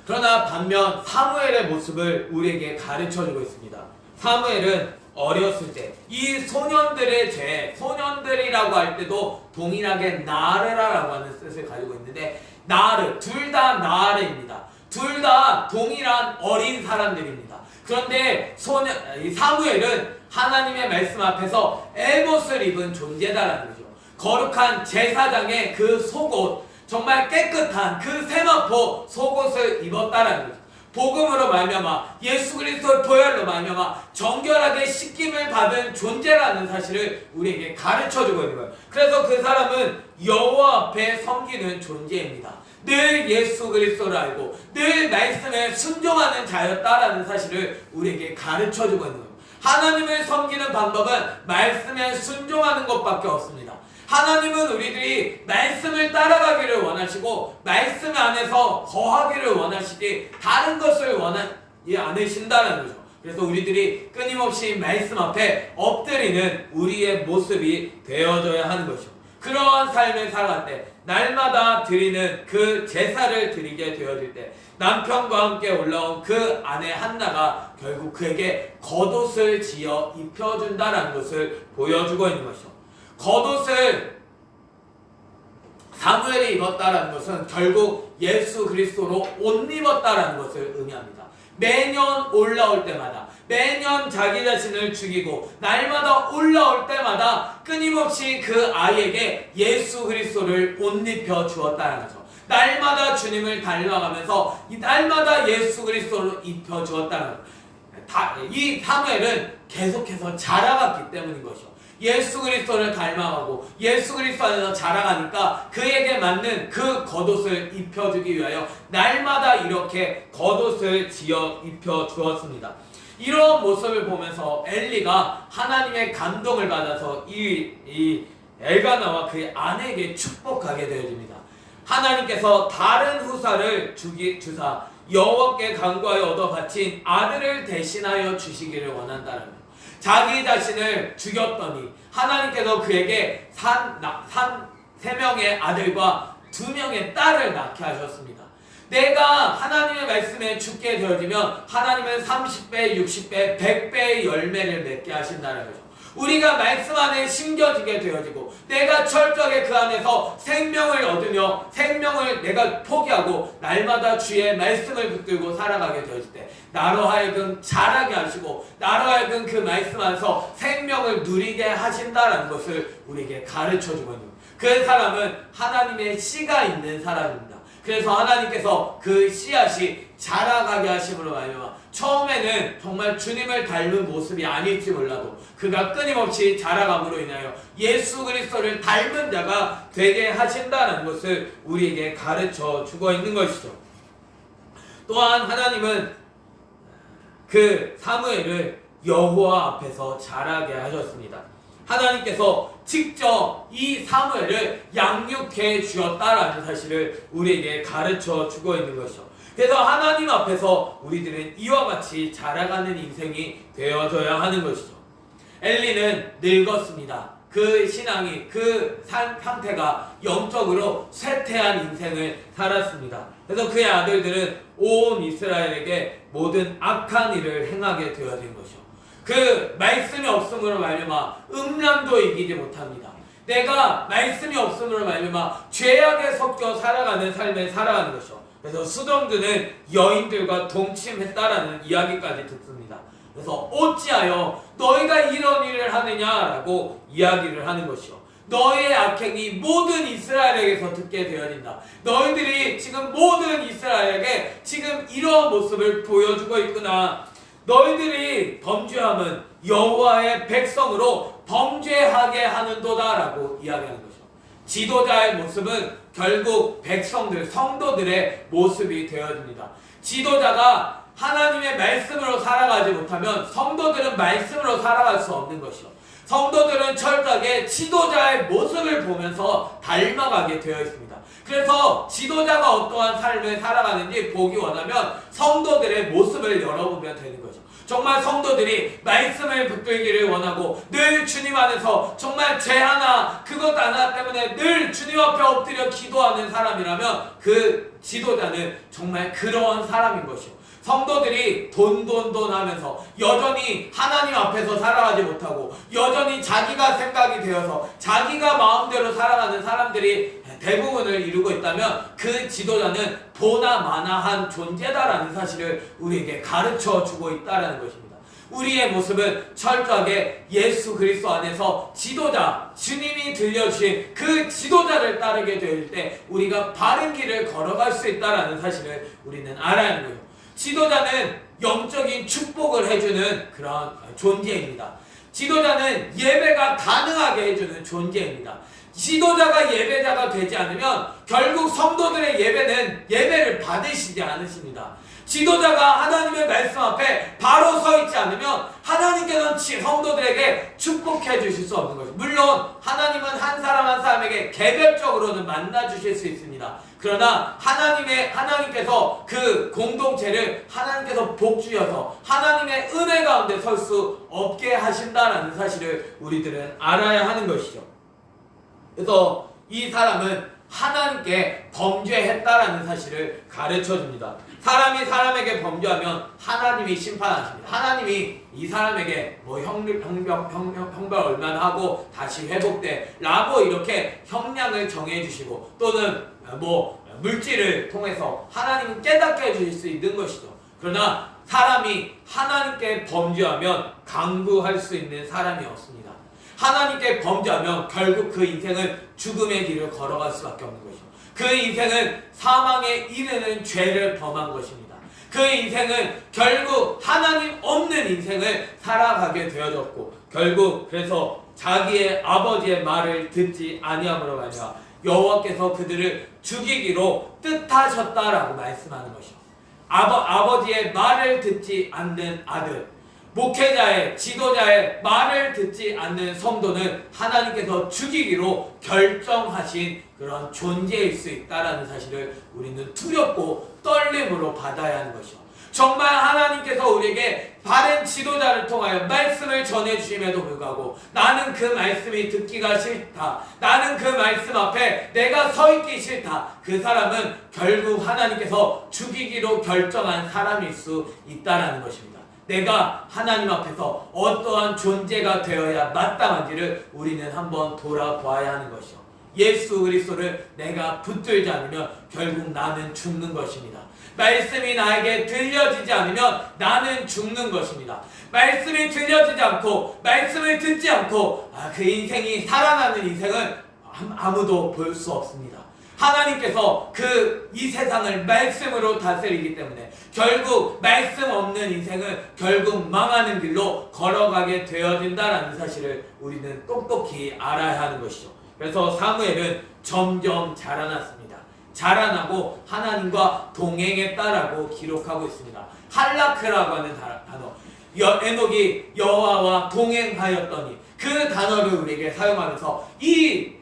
그러나 반면 사무엘의 모습을 우리에게 가르쳐주고 있습니다. 사무엘은 어렸을 때 이 소년들의 죄, 소년들이라고 할 때도 동일하게 나르라라고 하는 뜻을 가지고 있는데 둘 다 나르입니다. 둘 다 동일한 어린 사람들입니다. 그런데 사무엘은 하나님의 말씀 앞에서 에봇을 입은 존재다라는 거죠. 거룩한 제사장의 그 속옷, 정말 깨끗한 그 세마포 속옷을 입었다라는 거죠. 복음으로 말미암아 예수 그리스도의 보혈로 말미암아 정결하게 씻김을 받은 존재라는 사실을 우리에게 가르쳐주고 있는 거예요. 그래서 그 사람은 여호와 앞에 섬기는 존재입니다. 늘 예수 그리스도를 알고 늘 말씀에 순종하는 자였다라는 사실을 우리에게 가르쳐주고 있는 거예요. 하나님을 섬기는 있는 방법은 말씀에 순종하는 것밖에 없습니다. 하나님은 우리들이 말씀을 따라가기를 원하시고 말씀 안에서 거하기를 원하시지 다른 것을 원하지 않으신다는 거죠. 그래서 우리들이 끊임없이 말씀 앞에 엎드리는 우리의 모습이 되어져야 하는 것이죠. 그러한 삶을 살아갈 때 날마다 드리는 그 제사를 드리게 되어질 때 남편과 함께 올라온 그 아내 한나가 결국 그에게 겉옷을 지어 입혀준다는 것을 보여주고 있는 것이죠. 겉옷을 사무엘이 입었다는 것은 결국 예수 그리스도로 옷 입었다는 것을 의미합니다. 매년 올라올 때마다, 매년 자기 자신을 죽이고 날마다 올라올 때마다 끊임없이 그 아이에게 예수 그리스도를 옷 입혀 주었다는 거죠. 날마다 주님을 닮아가면서 이 날마다 예수 그리스도를 입혀 주었다는 거죠. 이 사무엘은 계속해서 자라갔기 때문인 것이죠. 예수 그리스도를 닮아가고 예수 그리스도 안에서 자라가니까 그에게 맞는 그 겉옷을 입혀주기 위하여 날마다 이렇게 겉옷을 지어 입혀주었습니다. 이런 모습을 보면서 엘리가 하나님의 감동을 받아서 이 엘가나와 그의 아내에게 축복하게 되어집니다. 하나님께서 다른 후사를 주사 여호와께 간구하여 얻어 바친 아들을 대신하여 주시기를 원한다는 거예요. 자기 자신을 죽였더니 하나님께서 그에게 3명의 아들과 2명의 딸을 낳게 하셨습니다. 내가 하나님의 말씀에 죽게 되어지면 하나님은 30배, 60배, 100배의 열매를 맺게 하신다는 거죠. 우리가 말씀 안에 심겨지게 되어지고 내가 철저하게 그 안에서 생명을 얻으며 생명을 내가 포기하고 날마다 주의 말씀을 붙들고 살아가게 되어질 때 나로 하여금 자라게 하시고 나로 하여금 그 말씀 안에서 생명을 누리게 하신다는 것을 우리에게 가르쳐주고 있는 그 사람은 하나님의 씨가 있는 사람입니다. 그래서 하나님께서 그 씨앗이 자라가게 하심으로 말미암아 처음에는 정말 주님을 닮은 모습이 아닐지 몰라도 그가 끊임없이 자라감으로 인하여 예수 그리스도를 닮은 자가 되게 하신다는 것을 우리에게 가르쳐 주고 있는 것이죠. 또한 하나님은 그 사무엘을 여호와 앞에서 자라게 하셨습니다. 하나님께서 직접 이 사무엘을 양육해 주었다라는 사실을 우리에게 가르쳐 주고 있는 것이죠. 그래서 하나님 앞에서 우리들은 이와 같이 자라가는 인생이 되어져야 하는 것이죠. 엘리는 늙었습니다. 그 신앙이, 그 상태가 영적으로 쇠퇴한 인생을 살았습니다. 그래서 그의 아들들은 온 이스라엘에게 모든 악한 일을 행하게 되어진 것이죠. 그 말씀이 없음으로 말미암아 음란도 이기지 못합니다. 내가 말씀이 없음으로 말미암아 죄악에 섞여 살아가는 삶을 살아가는 것이죠. 그래서 수동드는 여인들과 동침했다라는 이야기까지 듣습니다. 그래서 어찌하여 너희가 이런 일을 하느냐라고 이야기를 하는 것이요. 너희의 악행이 모든 이스라엘에게서 듣게 되어진다. 너희들이 지금 모든 이스라엘에게 지금 이러한 모습을 보여주고 있구나. 너희들이 범죄함은 여호와의 백성으로 범죄하게 하는도다라고 이야기하는 것이죠. 지도자의 모습은 결국 백성들, 성도들의 모습이 되어집니다. 지도자가 하나님의 말씀으로 살아가지 못하면 성도들은 말씀으로 살아갈 수 없는 것이요. 성도들은 철저하게 지도자의 모습을 보면서 닮아가게 되어 있습니다. 그래서 지도자가 어떠한 삶을 살아가는지 보기 원하면 성도들의 모습을 열어보면 되는 거죠. 정말 성도들이 말씀을 붙들기를 원하고 늘 주님 안에서 정말 죄 하나 그것 하나 때문에 늘 주님 앞에 엎드려 기도하는 사람이라면 그 지도자는 정말 그러한 사람인 것이요. 성도들이 돈 하면서 여전히 하나님 앞에서 살아가지 못하고 여전히 자기가 생각이 되어서 자기가 마음대로 살아가는 사람들이 대부분을 이루고 있다면 그 지도자는 보나마나한 존재다라는 사실을 우리에게 가르쳐 주고 있다는 것입니다. 우리의 모습은 철저하게 예수 그리스도 안에서 지도자, 주님이 들려주신 그 지도자를 따르게 될 때 우리가 바른 길을 걸어갈 수 있다는 사실을 우리는 알아야 하는 거예요. 지도자는 영적인 축복을 해주는 그런 존재입니다. 지도자는 예배가 가능하게 해주는 존재입니다. 지도자가 예배자가 되지 않으면 결국 성도들의 예배는 예배를 받으시지 않으십니다. 지도자가 하나님의 말씀 앞에 바로 서 있지 않으면 하나님께서는 성도들에게 축복해 주실 수 없는 것이죠. 물론 하나님은 한 사람 한 사람에게 개별적으로는 만나 주실 수 있습니다. 그러나 하나님께서 그 공동체를 하나님께서 복 주셔서 하나님의 은혜 가운데 설 수 없게 하신다라는 사실을 우리들은 알아야 하는 것이죠. 그래서 이 사람은 하나님께 범죄했다라는 사실을 가르쳐 줍니다. 사람이 사람에게 범죄하면 하나님이 심판하십니다. 하나님이 이 사람에게 형벌 얼마나 하고 다시 회복돼 라고 이렇게 형량을 정해 주시고 또는 물질을 통해서 하나님은 깨닫게 해주실 수 있는 것이죠. 그러나 사람이 하나님께 범죄하면 강구할 수 있는 사람이 없습니다. 하나님께 범죄하면 결국 그 인생은 죽음의 길을 걸어갈 수밖에 없는 것이죠. 그 인생은 사망에 이르는 죄를 범한 것입니다. 그 인생은 결국 하나님 없는 인생을 살아가게 되어졌고 결국 그래서 자기의 아버지의 말을 듣지 아니함으로 말미암아 여호와께서 그들을 죽이기로 뜻하셨다라고 말씀하는 것이죠. 아버지의 말을 듣지 않는 아들, 목회자의 지도자의 말을 듣지 않는 성도는 하나님께서 죽이기로 결정하신 그런 존재일 수 있다라는 사실을 우리는 두렵고 떨림으로 받아야 하는 것이죠. 정말 하나님께서 우리에게 바른 지도자를 통하여 말씀을 전해주심에도 불구하고 나는 그 말씀이 듣기가 싫다, 나는 그 말씀 앞에 내가 서 있기 싫다, 그 사람은 결국 하나님께서 죽이기로 결정한 사람일 수 있다라는 것입니다. 내가 하나님 앞에서 어떠한 존재가 되어야 마땅한지를 우리는 한번 돌아보아야 하는 것이요. 예수 그리스도를 내가 붙들지 않으면 결국 나는 죽는 것입니다. 말씀이 나에게 들려지지 않으면 나는 죽는 것입니다. 말씀이 들려지지 않고 말씀을 듣지 않고 그 인생이 살아나는 인생은 아무도 볼 수 없습니다. 하나님께서 이 세상을 말씀으로 다스리기 때문에 결국 말씀 없는 인생은 결국 망하는 길로 걸어가게 되어진다라는 사실을 우리는 똑똑히 알아야 하는 것이죠. 그래서 사무엘은 점점 자라났습니다. 자라나고 하나님과 동행했다라고 기록하고 있습니다. 할라크라고 하는 단어, 에녹이 여호와와 동행하였더니 그 단어를 우리에게 사용하면서 이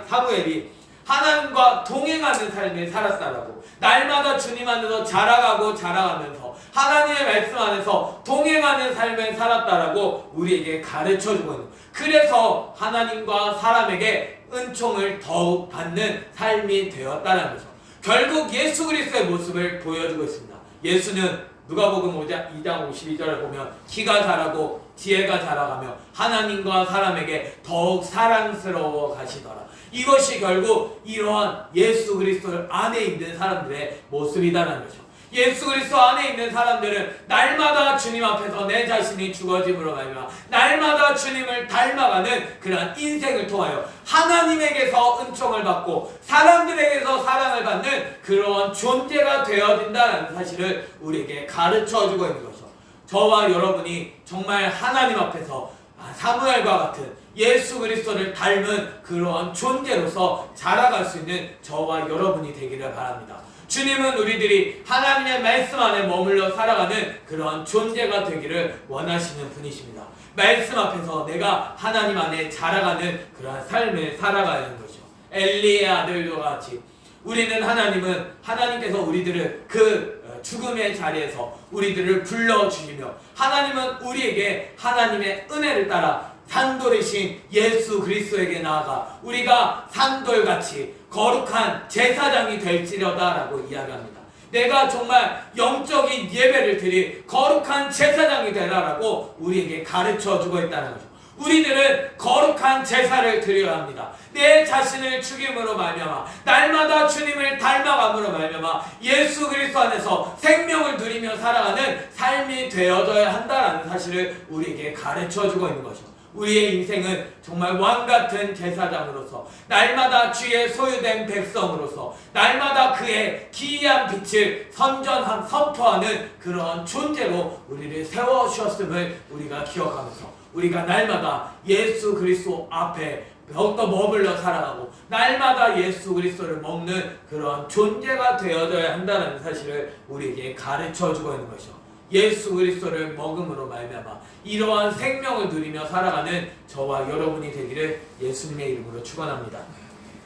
사무엘이 하나님과 동행하는 삶을 살았다라고, 날마다 주님 안에서 자라가면서 하나님의 말씀 안에서 동행하는 삶을 살았다라고 우리에게 가르쳐주고 있는, 그래서 하나님과 사람에게 은총을 더욱 받는 삶이 되었다는 거죠. 결국 예수 그리스도의 모습을 보여주고 있습니다. 예수는 누가복음 2장 52절을 보면 키가 자라고 지혜가 자라가며 하나님과 사람에게 더욱 사랑스러워 가시더라. 이것이 결국 이러한 예수 그리스도 안에 있는 사람들의 모습이다라는 거죠. 예수 그리스도 안에 있는 사람들은 날마다 주님 앞에서 내 자신이 죽어짐으로 말미암아 날마다 주님을 닮아가는 그러한 인생을 통하여 하나님에게서 은총을 받고 사람들에게서 사랑을 받는 그러한 존재가 되어진다는 사실을 우리에게 가르쳐주고 있는 거죠. 저와 여러분이 정말 하나님 앞에서 사무엘과 같은 예수 그리스도를 닮은 그러한 존재로서 자라갈 수 있는 저와 여러분이 되기를 바랍니다. 주님은 우리들이 하나님의 말씀 안에 머물러 살아가는 그러한 존재가 되기를 원하시는 분이십니다. 말씀 앞에서 내가 하나님 안에 자라가는 그러한 삶을 살아가야 하는 것이죠. 엘리의 아들과 같이 우리는 하나님께서 우리들을 죽음의 자리에서 우리들을 불러주시며 하나님은 우리에게 하나님의 은혜를 따라 산돌이신 예수 그리스도에게 나아가 우리가 산돌같이 거룩한 제사장이 될지려다 라고 이야기합니다. 내가 정말 영적인 예배를 드릴 거룩한 제사장이 되라라고 우리에게 가르쳐주고 있다는 거죠. 우리들은 거룩한 제사를 드려야 합니다. 내 자신을 죽임으로 말미암아 날마다 주님을 닮아감으로 말미암아 예수 그리스도 안에서 생명을 누리며 살아가는 삶이 되어져야 한다는 사실을 우리에게 가르쳐주고 있는 거죠. 우리의 인생은 정말 왕같은 제사장으로서 날마다 주의 소유된 백성으로서 날마다 그의 기이한 빛을 선포하는 그런 존재로 우리를 세워주셨음을 우리가 기억하면서 우리가 날마다 예수 그리스도 앞에 더욱더 머물러 살아가고 날마다 예수 그리스도를 먹는 그런 존재가 되어져야 한다는 사실을 우리에게 가르쳐주고 있는 것이죠. 예수 그리스도를 먹음으로 말미암아 이러한 생명을 누리며 살아가는 저와 여러분이 되기를 예수님의 이름으로 축원합니다.